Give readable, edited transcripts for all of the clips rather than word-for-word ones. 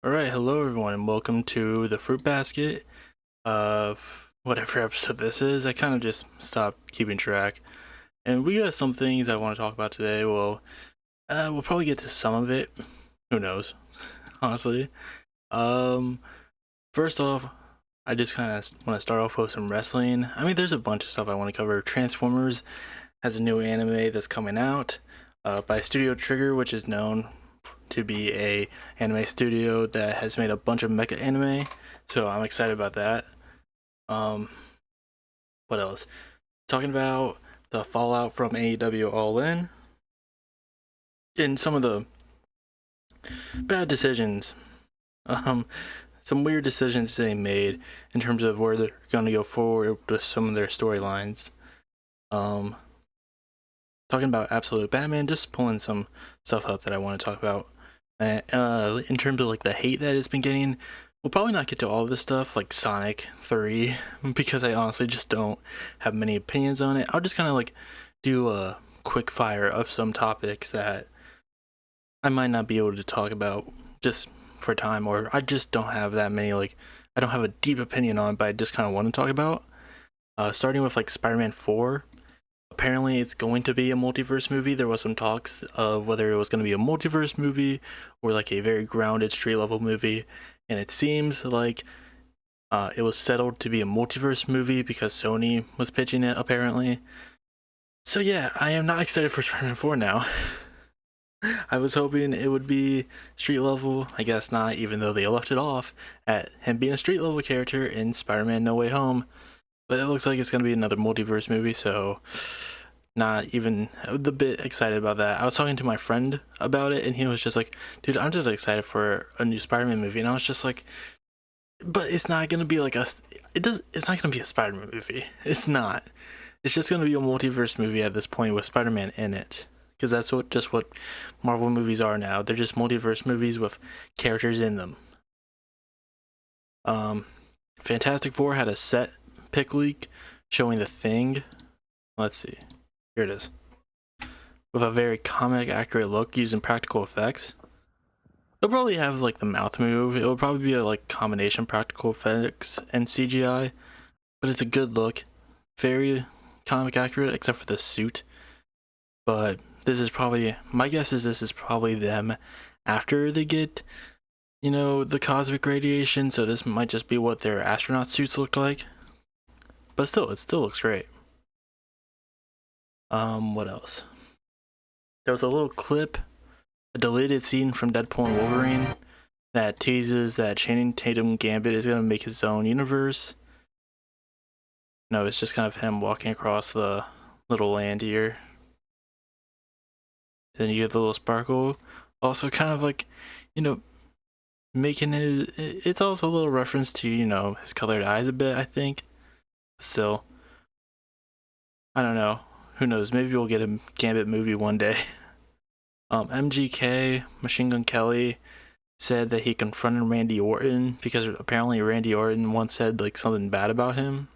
Alright, hello everyone, and welcome to the Fruit Basket of whatever episode this is. I kind of just stopped keeping track. And we got some things I want to talk about today. We'll probably get to some of it. Who knows, honestly. Um, First off, I just kind of want to start off with some wrestling. I mean, there's a bunch of stuff I want to cover. Transformers has a new anime that's coming out by Studio Trigger, which is known to be a anime studio that has made a bunch of mecha anime, so I'm excited about that. Um, what else? Talking about the fallout from AEW All In and some of the bad decisions, um, some weird decisions they made in terms of where they're going to go forward with some of their storylines. Um, Talking about Absolute Batman, just pulling some stuff up that I want to talk about. In terms of like the hate that it's been getting, we'll probably not get to all of this stuff like Sonic 3 because I honestly just don't have many opinions on it. I'll just kind of like do a quick fire of some topics that I might not be able to talk about just for time, or I just don't have that many, like I don't have a deep opinion on, but I just kind of want to talk about. Starting with like Spider-Man 4. Apparently it's going to be a multiverse movie. There was some talks of whether it was going to be a multiverse movie or like a very grounded street level movie, and it seems like it was settled to be a multiverse movie because Sony was pitching it apparently. So yeah, I am not excited for Spider-Man 4 now. I was hoping it would be street level. I guess not, even though they left it off at him being a street level character in Spider-Man No Way Home. But it looks like it's going to be another multiverse movie, so not even a bit excited about that. I was talking to my friend about it, and he was just like, dude, I'm just excited for a new Spider-Man movie. And I was just like, but it's not going to be like it's not going to be a Spider-Man movie. It's not. It's just going to be a multiverse movie at this point with Spider-Man in it. Because that's what Marvel movies are now. They're just multiverse movies with characters in them. Fantastic Four had a set pick leak showing The Thing. Let's see. Here it is. With a very comic accurate look using practical effects. They'll probably have like the mouth move. It'll probably be a like combination practical effects and CGI. But it's a good look. Very comic accurate except for the suit. But this is probably, my guess is this is probably them after they get, the cosmic radiation. So this might just be what their astronaut suits looked like. But still, it still looks great. What else? There was a little clip, a deleted scene from Deadpool and Wolverine that teases that Channing Tatum Gambit is going to make his own universe. No, it's just kind of him walking across the little land here. Then you get the little sparkle. Also kind of like, making it's also a little reference to, his colored eyes a bit, I think. Still, I don't know. Who knows? Maybe we'll get a Gambit movie one day. MGK, Machine Gun Kelly, said that he confronted Randy Orton because apparently Randy Orton once said like something bad about him.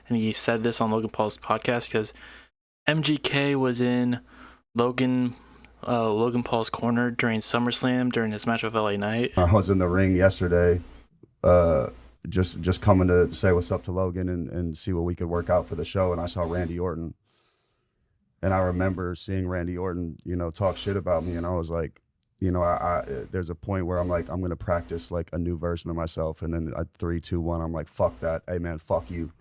And he said this on Logan Paul's podcast because MGK was in Logan Paul's corner during SummerSlam during his match with LA Knight. I was in the ring yesterday, just coming to say what's up to Logan and see what we could work out for the show. And I saw Randy Orton. And I remember seeing Randy Orton, talk shit about me. And I was like, I there's a point where I'm like, I'm going to practice like a new version of myself. And then at 3, 2, 1, I'm like, fuck that. Hey, man, fuck you.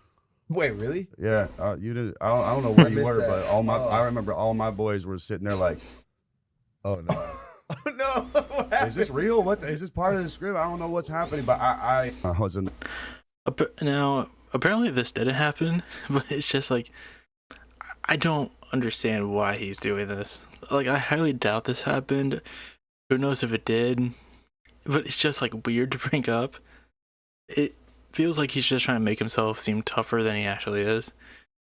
Wait, really? Yeah. You didn't. I don't know where you were, that. but I remember all my boys were sitting there like, oh, no. Oh, no. Is this real? What is this part of the script? I don't know what's happening, but I was in. Now, apparently this didn't happen, but it's just like, I don't understand why he's doing this. Like, I highly doubt this happened. Who knows if it did? But it's just like weird to bring up. It feels like he's just trying to make himself seem tougher than he actually is.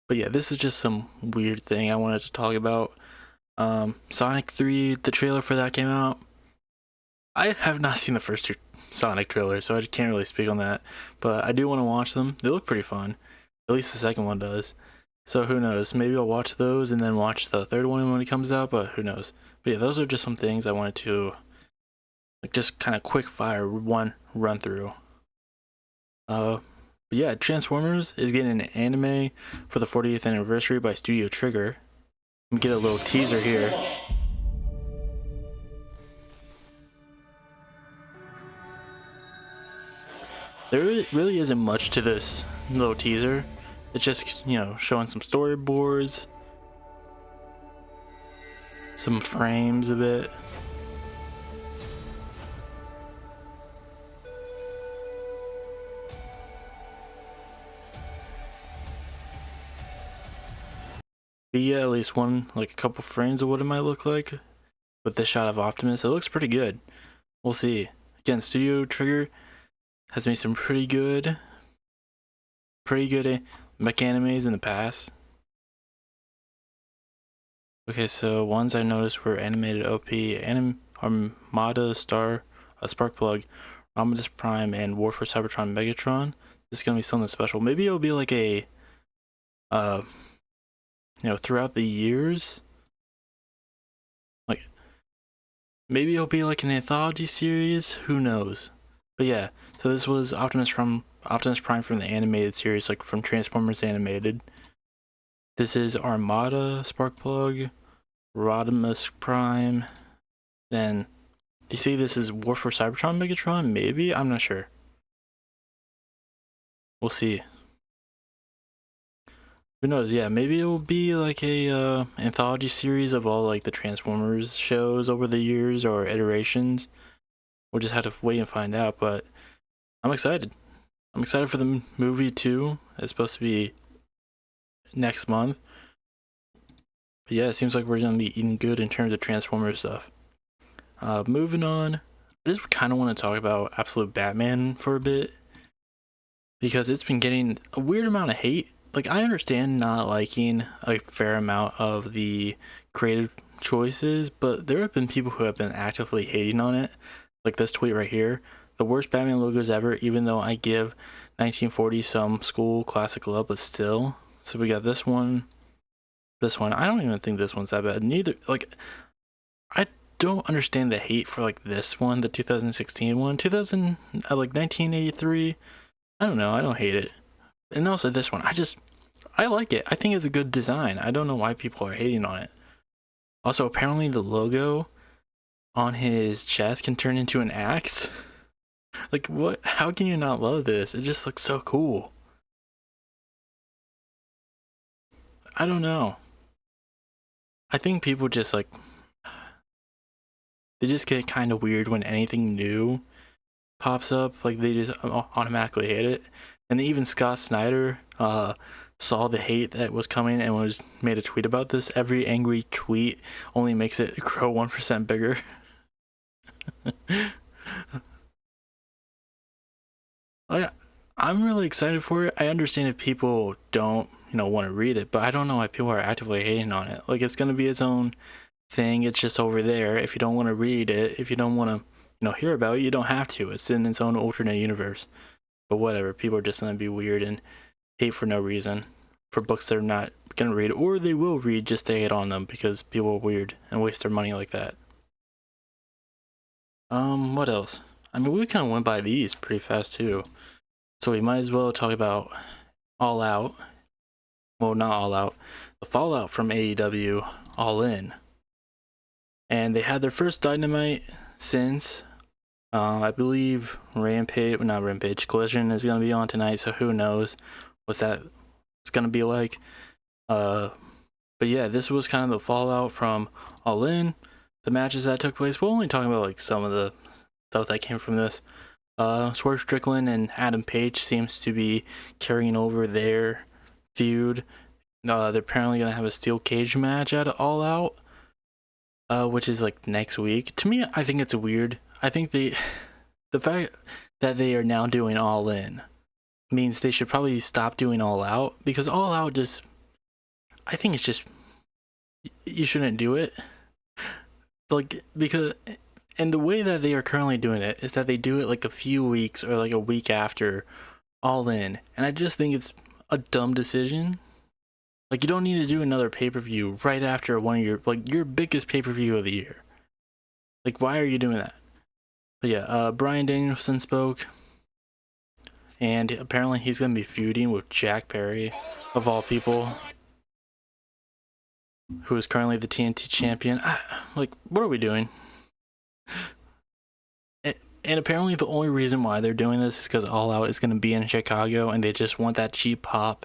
But yeah, this is just some weird thing I wanted to talk about. Sonic 3, the trailer for that came out. I have not seen the first 2 Sonic trailers, so I can't really speak on that. But I do want to watch them. They look pretty fun. At least the second one does. So who knows? Maybe I'll watch those and then watch the third one when it comes out, but who knows? But yeah, those are just some things I wanted to like just kind of quick fire one run through. But yeah, Transformers is getting an anime for the 40th anniversary by Studio Trigger. Let me get a little teaser here. There really isn't much to this little teaser. It's just, showing some storyboards, some frames a bit. But yeah, at least a couple frames of what it might look like with this shot of Optimus. It looks pretty good. We'll see. Again, Studio Trigger has made some pretty good mech animes in the past. Okay, so ones I noticed were Animated OP, Armada Sparkplug, Rhombus Prime, and War for Cybertron Megatron. This is gonna be something special. Maybe it'll be like a throughout the years, like maybe it'll be like an anthology series, who knows. But yeah, so this was Optimus Prime from the animated series, like from Transformers Animated. This is Armada Sparkplug, Rodimus Prime. Then you see this is War for Cybertron Megatron, maybe? I'm not sure. We'll see. Who knows? Yeah, maybe it will be like a anthology series of all like the Transformers shows over the years or iterations. We'll just have to wait and find out, but I'm excited. I'm excited for the movie too. It's supposed to be next month. But yeah, it seems like we're gonna be eating good in terms of Transformers stuff. Moving on, I just kind of want to talk about Absolute Batman for a bit because it's been getting a weird amount of hate. Like, I understand not liking a fair amount of the creative choices, but there have been people who have been actively hating on it. Like this tweet right here: the worst Batman logos ever, even though I give 1940 some school classic love, but still. So we got this one. I don't even think this one's that bad. Neither, like, I don't understand the hate for like this one, the 2016 one. 1983. I don't know. I don't hate it. And also this one, I like it. I think it's a good design. I don't know why people are hating on it. Also, apparently the logo on his chest can turn into an axe. Like, what? How can you not love this? It just looks so cool. I don't know. I think people just they just get kind of weird when anything new pops up. Like, they just automatically hate it. And even Scott Snyder saw the hate that was coming and made a tweet about this. Every angry tweet only makes it grow 1% bigger. I'm really excited for it. I understand if people don't, want to read it, but I don't know why people are actively hating on it. Like, it's going to be its own thing. It's just over there. If you don't want to read it, if you don't want to, hear about it, you don't have to. It's in its own alternate universe. But whatever, people are just going to be weird and hate for no reason for books they're not going to read, or they will read just to hate on them because people are weird and waste their money like that. What else? I mean, we kind of went by these pretty fast too. So we might as well talk about All Out. Well, not All Out. The fallout from AEW All In. And they had their first Dynamite since, I believe Collision is going to be on tonight, so who knows what that's going to be like. But yeah, this was kind of the fallout from All In, the matches that took place. We're only talking about like some of the stuff that came from this. Swerve Strickland and Adam Page seems to be carrying over their feud. They're apparently going to have a steel cage match at All Out, which is like next week. To me, I think it's weird. I think the fact that they are now doing All In means they should probably stop doing All Out, because All Out I think it's just, you shouldn't do it. And the way that they are currently doing it is that they do it like a few weeks or like a week after All In. And I just think it's a dumb decision. Like, you don't need to do another pay-per-view right after one of your biggest pay-per-view of the year. Like, why are you doing that? But yeah, Bryan Danielson spoke, and apparently he's gonna be feuding with Jack Perry, of all people, who is currently the TNT champion. Like, what are we doing? And apparently the only reason why they're doing this is because All Out is going to be in Chicago and they just want that cheap pop.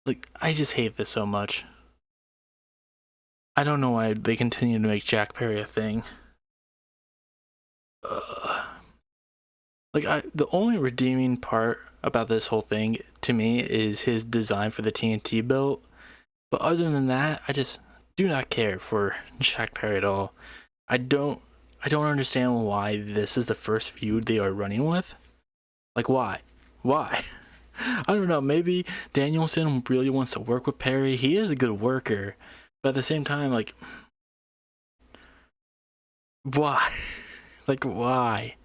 Like, I just hate this so much. I don't know why they continue to make Jack Perry a thing. The only redeeming part about this whole thing to me is his design for the TNT belt. But other than that, I just do not care for Jack Perry at all. I don't understand why this is the first feud they are running with. Like, why? Why? I don't know. Maybe Danielson really wants to work with Perry. He is a good worker. But at the same time, like, why? Like, why?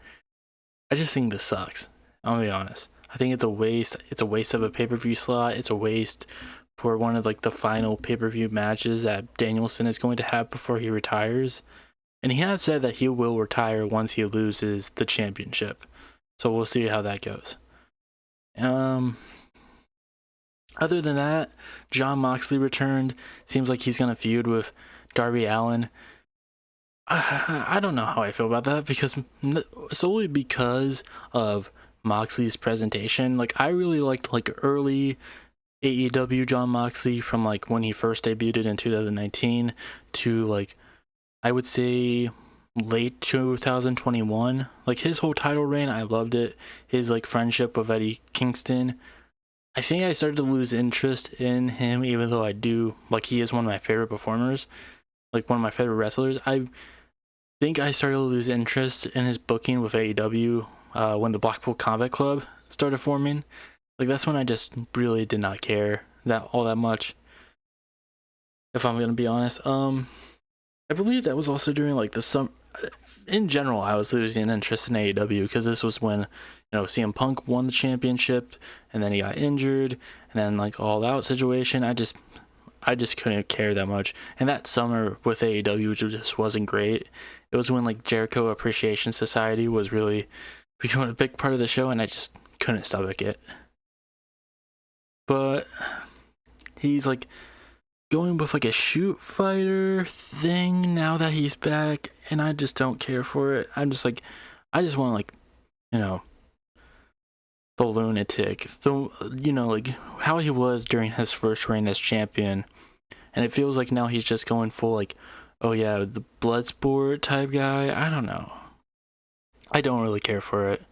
I just think this sucks. I'll be honest. I think it's a waste. It's a waste of a pay-per-view slot. It's a waste for one of like the final pay-per-view matches that Danielson is going to have before he retires. And he has said that he will retire once he loses the championship. So we'll see how that goes. Other than that, Jon Moxley returned. Seems like he's going to feud with Darby Allin. I don't know how I feel about that, because solely because of Moxley's presentation. Like, I really liked like early AEW Jon Moxley from like when he first debuted in 2019 to like, I would say late 2021. Like, his whole title reign, I loved it. His like friendship with Eddie Kingston. I think I started to lose interest in him, even though I do like, he is one of my favorite performers, like one of my favorite wrestlers. I think I started to lose interest in his booking with AEW when the Blackpool Combat Club started forming. Like, that's when I just really did not care all that much, if I'm gonna be honest. I believe that was also during like the in general, I was losing interest in AEW because this was when, you know, CM Punk won the championship and then he got injured, and then like All Out situation. I just couldn't care that much. And that summer with AEW just wasn't great. It was when like Jericho Appreciation Society was really becoming a big part of the show, and I just couldn't stomach it. But he's like going with like a shoot fighter thing now that he's back, and I just don't care for it. I'm just like, I just want like, you know, the lunatic, you know, like how he was during his first reign as champion. And it feels like now he's just going full like, oh yeah, the blood sport type guy. I don't know. I don't really care for it.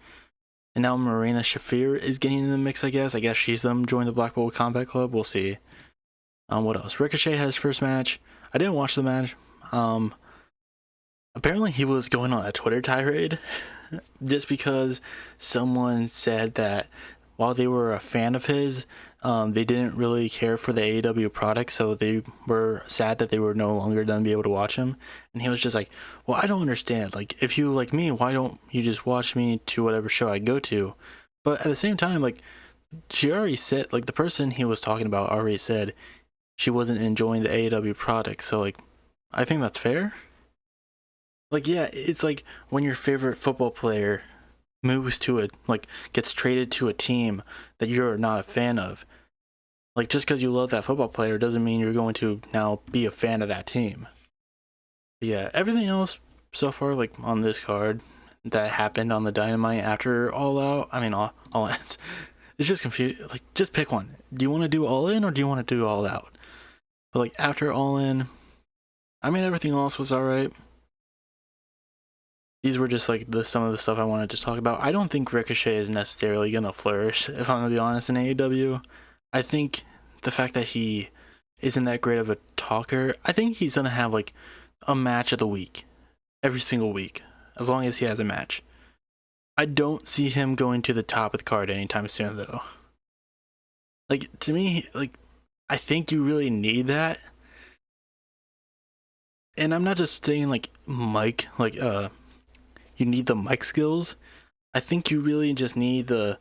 And now Marina Shafir is getting in the mix, I guess. I guess she's them join the Blackpool Combat Club. We'll see. What else? Ricochet had his first match. I didn't watch the match. Apparently he was going on a Twitter tirade just because someone said that while they were a fan of his, they didn't really care for the AEW product, so they were sad that they were no longer going to be able to watch him. And he was just like, well, I don't understand. Like, if you like me, why don't you just watch me to whatever show I go to? But at the same time, like, she already said, like, the person he was talking about already said she wasn't enjoying the AEW product. So, like, I think that's fair. Like, yeah, it's like when your favorite football player moves to it, like, gets traded to a team that you're not a fan of. Like, just because you love that football player doesn't mean you're going to now be a fan of that team. But yeah, everything else so far, like, on this card that happened on the Dynamite after All Out, I mean, all it's just confused. Like, just pick one. Do you want to do All In or do you want to do All Out? But, like, after All In, I mean, everything else was alright. These were just like some of the stuff I wanted to talk about. I don't think Ricochet is necessarily gonna flourish, if I'm gonna be honest, in AEW. I think the fact that he isn't that great of a talker, I think he's gonna have like a match of the week every single week, as long as he has a match. I don't see him going to the top of the card anytime soon, though. Like, to me, like, I think you really need that. And I'm not just saying like Mike, like you need the mic skills. I think you really just need the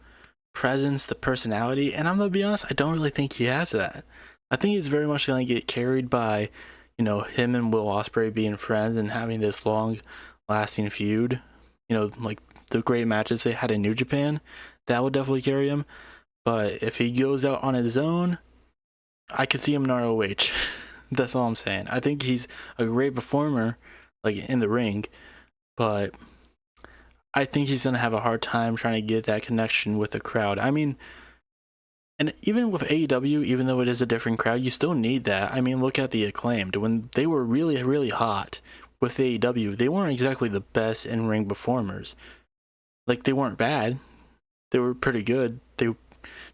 presence, the personality, and I'm gonna be honest, I don't really think he has that. I think he's very much gonna get carried by, you know, him and Will Ospreay being friends and having this long lasting feud. like the great matches they had in New Japan, that would definitely carry him. But if he goes out on his own, I could see him in ROH. That's all I'm saying. I think he's a great performer, like in the ring, but I think he's gonna have a hard time trying to get that connection with the crowd. I mean, and even with AEW, even though it is a different crowd, you still need that. I mean, look at the Acclaimed. When they were really, really hot with AEW, they weren't exactly the best in-ring performers. Like, they weren't bad. They were pretty good. They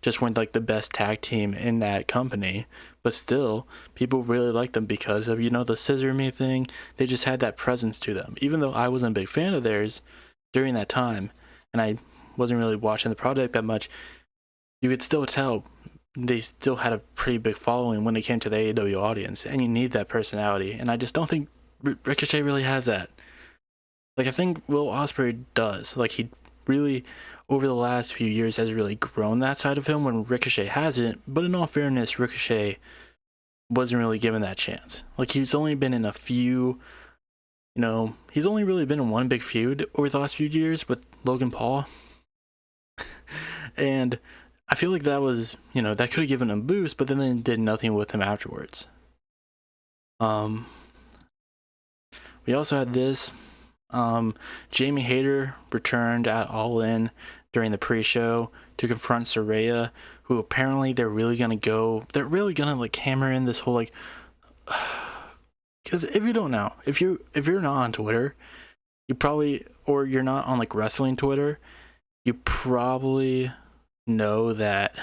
just weren't like the best tag team in that company. But still, people really liked them because of, the scissor me thing. They just had that presence to them. Even though I wasn't a big fan of theirs during that time, and I wasn't really watching the product that much, you could still tell they still had a pretty big following when it came to the AEW audience, and you need that personality. And I just don't think Ricochet really has that. Like, I think Will Ospreay does. Like, he really, over the last few years, has really grown that side of him when Ricochet hasn't. But in all fairness, Ricochet wasn't really given that chance. Like, he's only been in a few, he's only really been in one big feud over the last few years with Logan Paul. And I feel like that was, that could have given him a boost, but then they did nothing with him afterwards. We also had this. Jamie Hayter returned at All In during the pre-show to confront Saraya, who apparently they're really gonna like hammer in this whole like, because if you don't know, if you're not on Twitter, you probably, or you're not on like wrestling Twitter, you probably know that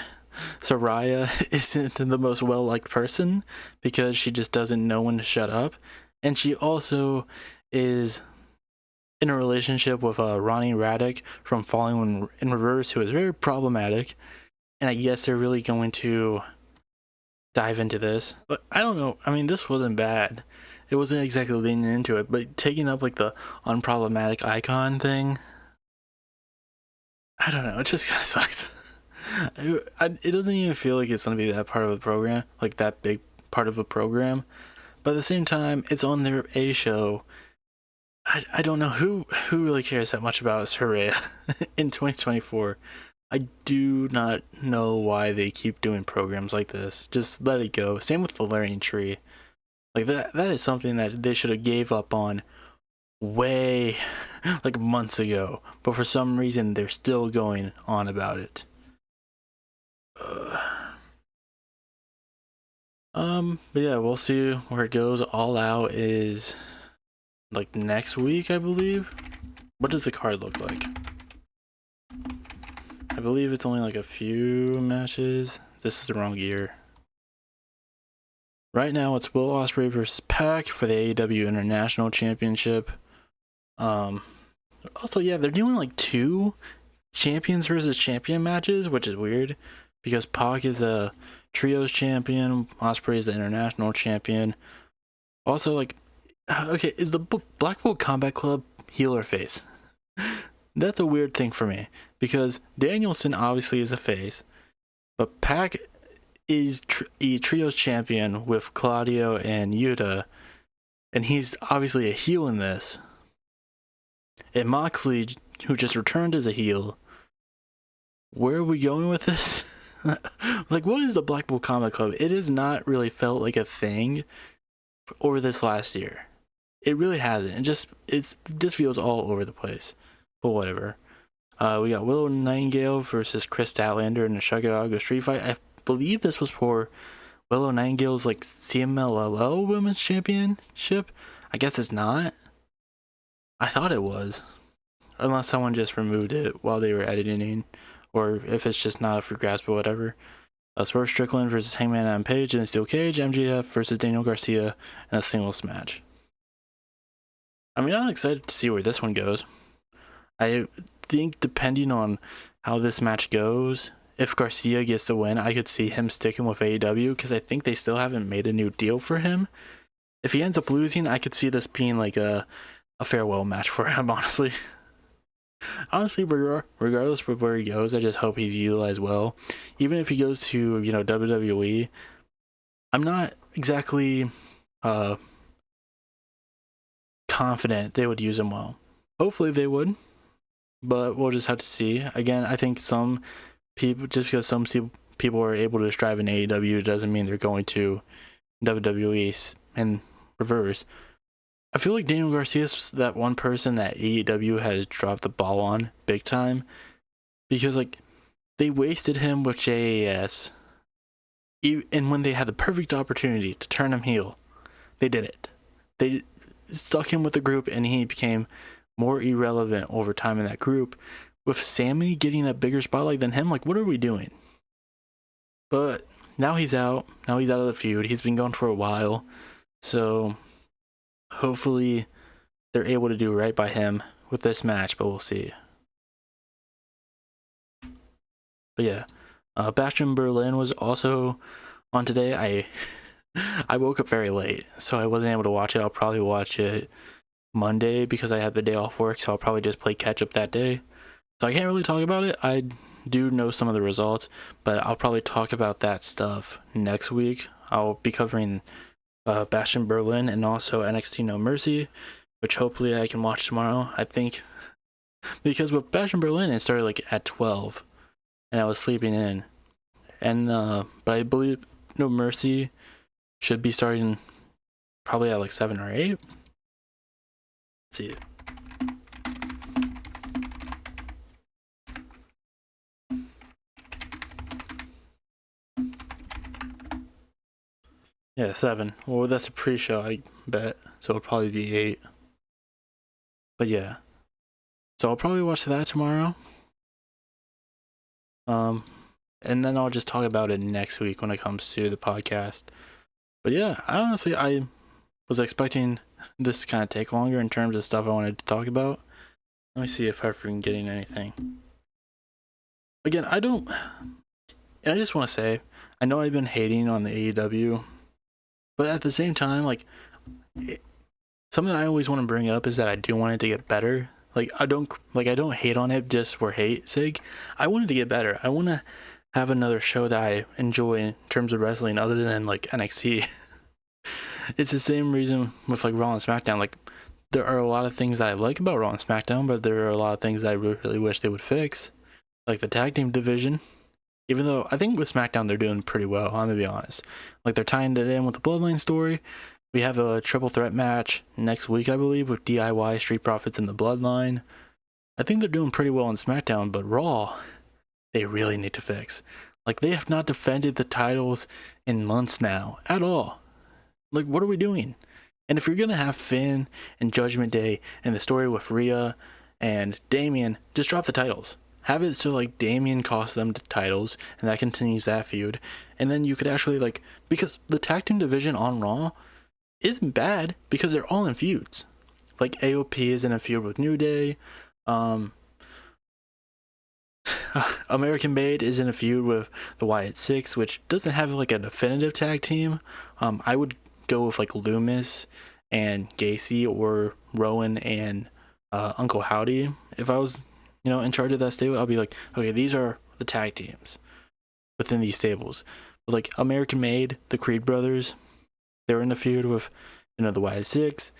Saraya isn't the most well-liked person because she just doesn't know when to shut up, and she also is in a relationship with Ronnie Raddick from Falling in Reverse, who is very problematic, and I guess they're really going to dive into this. But I don't know. I mean, this wasn't bad. It wasn't exactly leaning into it, but taking up like the unproblematic icon thing, I don't know. It just kind of sucks. It doesn't even feel like it's going to be that part of the program, like that big part of a program. But at the same time, it's on their A show. I don't know who really cares that much about Saraya in 2024. I do not know why they keep doing programs like this. Just let it go. Same with the Learning Tree. Like that is something that they should have gave up on way like months ago. But for some reason they're still going on about it. But yeah, we'll see where it goes. All Out is like next week, I believe. What does the card look like? I believe it's only like a few matches. This is the wrong year. Right now it's Will Ospreay versus Pac for the AEW International Championship. Also, yeah, they're doing like 2 champions versus champion matches, which is weird because Pac is a trios champion, Ospreay is the international champion. Also, like, okay, is the Blackpool Combat Club heel or face? That's a weird thing for me because Danielson obviously is a face, but Pac is a trios champion with Claudio and Yuta, and he's obviously a heel in this. And Moxley, who just returned as a heel, where are we going with this? Like, what is the Blackpool Combat Club? It has not really felt like a thing over this last year. It really hasn't. It just feels all over the place. But whatever. We got Willow Nightingale versus Chris Statlander in a Chicago street fight. I believe this was for Willow Nightingale's like CMLL Women's Championship. I guess it's not. I thought it was. Unless someone just removed it while they were editing. Or if it's just not up for grasp or whatever. Swerve Strickland versus Hangman Adam Page in a steel cage. MJF versus Daniel Garcia in a singles match. I mean, I'm excited to see where this one goes. I think depending on how this match goes, if Garcia gets the win, I could see him sticking with AEW because I think they still haven't made a new deal for him. If he ends up losing, I could see this being like a farewell match for him, honestly. Honestly, regardless of where he goes, I just hope he's utilized well. Even if he goes to, WWE, I'm not exactly confident they would use him well. Hopefully they would, but we'll just have to see. Again, I think some people, just because some people are able to strive in AEW, doesn't mean they're going to WWE and reverse. I feel like Daniel Garcia's that one person that AEW has dropped the ball on big time, because like they wasted him with JAS, and when they had the perfect opportunity to turn him heel, they did it. They stuck him with the group, and he became more irrelevant over time in that group. With Sammy getting a bigger spotlight than him, like, what are we doing? But now he's out. Now he's out of the feud. He's been gone for a while. So hopefully they're able to do right by him with this match, but we'll see. But yeah, Bastion Berlin was also on today. I woke up very late, so I wasn't able to watch it. I'll probably watch it Monday because I had the day off work, so I'll probably just play catch up that day. So I can't really talk about it. I do know some of the results, but I'll probably talk about that stuff next week. I'll be covering Bastion Berlin and also NXT No Mercy, which hopefully I can watch tomorrow. I think because with Bastion Berlin it started like at 12, and I was sleeping in, and but I believe No Mercy should be starting probably at like 7 or 8. Let's see. Yeah, 7. Well, that's a pre-show, I bet. So it'll probably be 8. But yeah. So I'll probably watch that tomorrow. And then I'll just talk about it next week when it comes to the podcast. But yeah, I was expecting this to kind of take longer in terms of stuff I wanted to talk about. Let me see if I'm forgetting anything. Again, I just want to say, I know I've been hating on the AEW, but at the same time, like, something I always want to bring up is that I do want it to get better. Like, I don't hate on it just for hate's sake. I want it to get better. I want to have another show that I enjoy in terms of wrestling other than like NXT. It's the same reason with like Raw and SmackDown. Like, there are a lot of things that I like about Raw and SmackDown, but there are a lot of things that I really wish they would fix. Like the tag team division. Even though I think with SmackDown they're doing pretty well, I'm gonna be honest. Like, they're tying it in with the Bloodline story. We have a triple threat match next week, I believe, with DIY, Street Profits, and the Bloodline. I think they're doing pretty well on SmackDown, but Raw, they really need to fix. Like, they have not defended the titles in months now, at all. Like, what are we doing? And if you're gonna have Finn and Judgment Day and the story with Rhea and Damian, just drop the titles. Have it so like Damian costs them the titles, and that continues that feud. And then you could actually like, because the tag team division on Raw isn't bad because they're all in feuds. Like, AOP is in a feud with New Day. American Made is in a feud with the Wyatt Six, which doesn't have like a definitive tag team. I would go with like Loomis and Gacy, or Rowan and Uncle Howdy. If I was, in charge of that stable, I'll be like, okay, these are the tag teams within these stables. But like American Made, the Creed brothers, they're in a feud with, the Wyatt Six.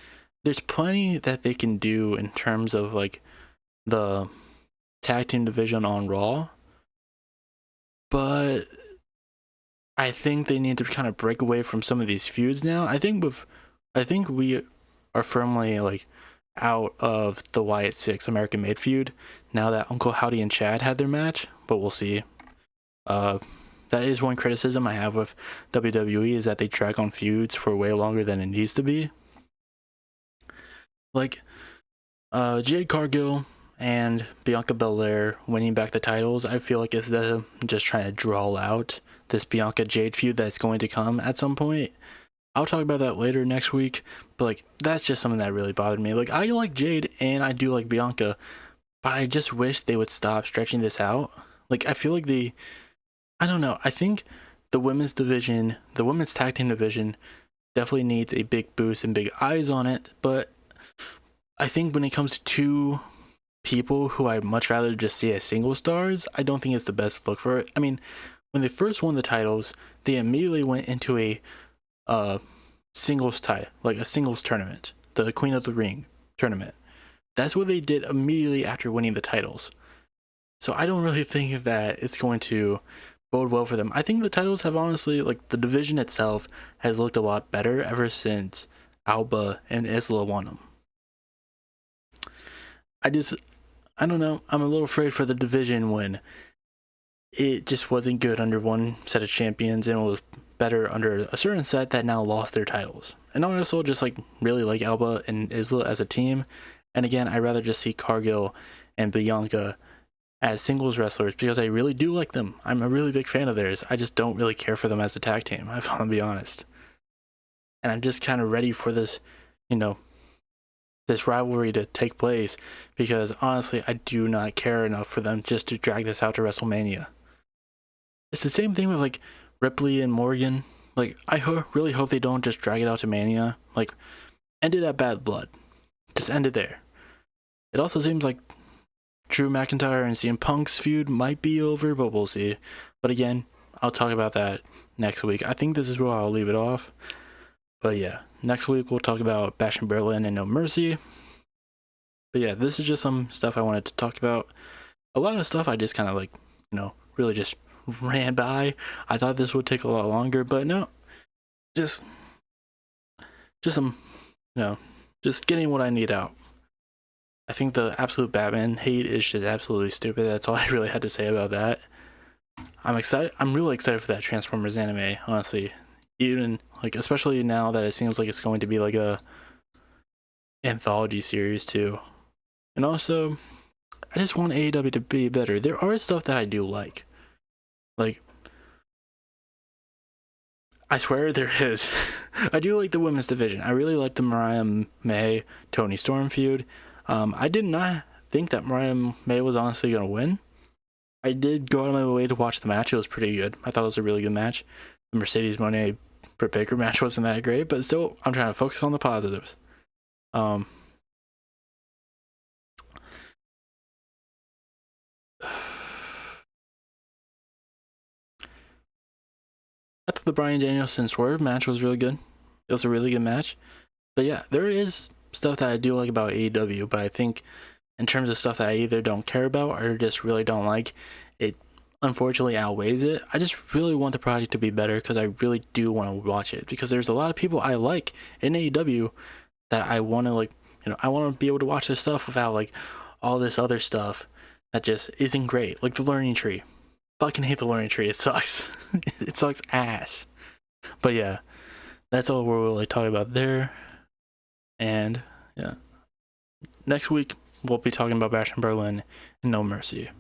There's plenty that they can do in terms of like the tag team division on Raw, but I think they need to kind of break away from some of these feuds now. I think we are firmly like out of the Wyatt Six American Made feud now that Uncle Howdy and Chad had their match, but we'll see. That is one criticism I have with WWE, is that they drag on feuds for way longer than it needs to be. Like, Jade Cargill and Bianca Belair winning back the titles, I feel like it's just trying to draw out this Bianca Jade feud that's going to come at some point. I'll talk about that later next week, but like, that's just something that really bothered me. Like, I like Jade and I do like Bianca, but I just wish they would stop stretching this out. Like, I feel like I don't know, I think the women's tag team division definitely needs a big boost and big eyes on it, but I think when it comes to two people who I'd much rather just see as single stars, I don't think it's the best look for it. I mean, when they first won the titles, they immediately went into a singles tournament, the Queen of the Ring tournament. That's what they did immediately after winning the titles. So I don't really think that it's going to bode well for them. I think the titles have honestly, like, the division itself has looked a lot better ever since Alba and Isla won them. I don't know. I'm a little afraid for the division when it just wasn't good under one set of champions and it was better under a certain set that now lost their titles. And I also just like really like Alba and Isla as a team. And again, I'd rather just see Cargill and Bianca as singles wrestlers because I really do like them. I'm a really big fan of theirs. I just don't really care for them as a tag team, if I'm gonna be honest. And I'm just kind of ready for this, this rivalry to take place because honestly, I do not care enough for them just to drag this out to WrestleMania. It's the same thing with like Ripley and Morgan. Like, I really hope they don't just drag it out to Mania. Like, end it at Bad Blood. Just end it there. It also seems like Drew McIntyre and CM Punk's feud might be over, but we'll see. But again, I'll talk about that next week. I think this is where I'll leave it off. But yeah, next week we'll talk about Bash in Berlin and No Mercy. But yeah, this is just some stuff I wanted to talk about. A lot of stuff I just kind of like, really just ran by. I thought this would take a lot longer, but no. Just some, just getting what I need out. I think the absolute Batman hate is just absolutely stupid. That's all I really had to say about that. I'm excited. I'm really excited for that Transformers anime, honestly. Even like, especially now that it seems like it's going to be like a anthology series too. And also, I just want AEW to be better. There are stuff that I do like. Like, I swear there is. I do like the women's division. I really like the Mariah May Toni Storm feud. I did not think that Mariah May was honestly going to win. I did go out of my way to watch the match. It was pretty good. I thought it was a really good match. The Mercedes Moné Britt Baker match wasn't that great, but still, I'm trying to focus on the positives. I thought the Bryan Danielson Swerve match was really good. It was a really good match. But yeah, there is stuff that I do like about AEW, but I think in terms of stuff that I either don't care about or just really don't like, it unfortunately outweighs it. I just really want the product to be better because I really do want to watch it because there's a lot of people I like in AEW that I want to I want to be able to watch this stuff without like all this other stuff that just isn't great. Like the Learning Tree. Fucking hate the Learning Tree. It sucks. It sucks ass. But yeah, that's all we're really talking about there. And yeah, next week we'll be talking about Bash in Berlin and No Mercy.